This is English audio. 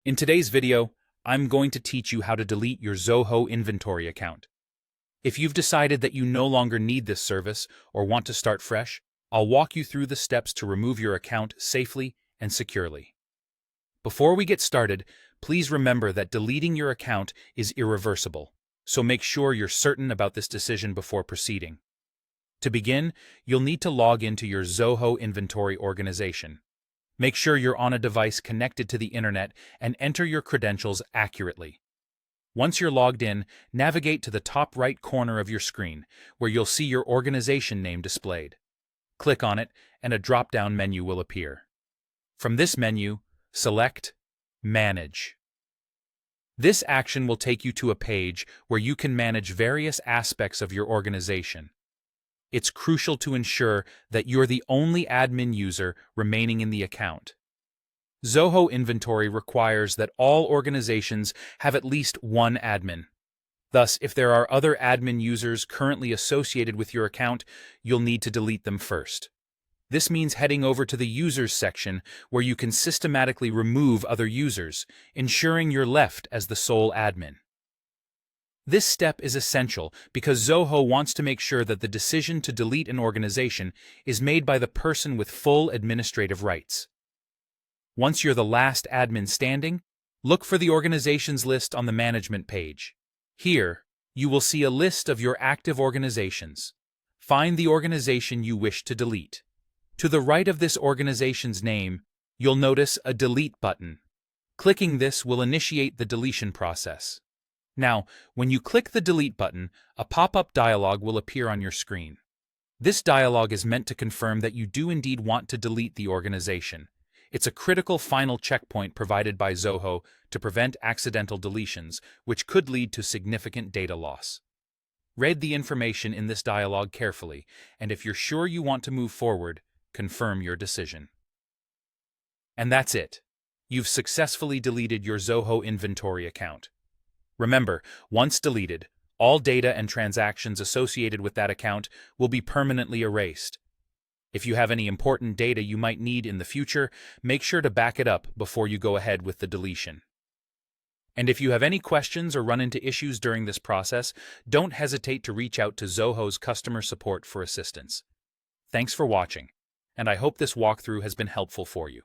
In today's video, I'm going to teach you how to delete your Zoho Inventory account. If you've decided that you no longer need this service or want to start fresh, I'll walk you through the steps to remove your account safely and securely. Before we get started, please remember that deleting your account is irreversible, so make sure you're certain about this decision before proceeding. To begin, you'll need to log into your Zoho Inventory organization. Make sure you're on a device connected to the internet and enter your credentials accurately. Once you're logged in, navigate to the top right corner of your screen, where you'll see your organization name displayed. Click on it, and a drop-down menu will appear. From this menu, select Manage. This action will take you to a page where you can manage various aspects of your organization. It's crucial to ensure that you're the only admin user remaining in the account. Zoho Inventory requires that all organizations have at least one admin. Thus, if there are other admin users currently associated with your account, you'll need to delete them first. This means heading over to the Users section where you can systematically remove other users, ensuring you're left as the sole admin. This step is essential because Zoho wants to make sure that the decision to delete an organization is made by the person with full administrative rights. Once you're the last admin standing, look for the organizations list on the management page. Here, you will see a list of your active organizations. Find the organization you wish to delete. To the right of this organization's name, you'll notice a Delete button. Clicking this will initiate the deletion process. Now, when you click the Delete button, a pop-up dialog will appear on your screen. This dialog is meant to confirm that you do indeed want to delete the organization. It's a critical final checkpoint provided by Zoho to prevent accidental deletions, which could lead to significant data loss. Read the information in this dialog carefully, and if you're sure you want to move forward, confirm your decision. And that's it. You've successfully deleted your Zoho Inventory account. Remember, once deleted, all data and transactions associated with that account will be permanently erased. If you have any important data you might need in the future, make sure to back it up before you go ahead with the deletion. And if you have any questions or run into issues during this process, don't hesitate to reach out to Zoho's customer support for assistance. Thanks for watching, and I hope this walkthrough has been helpful for you.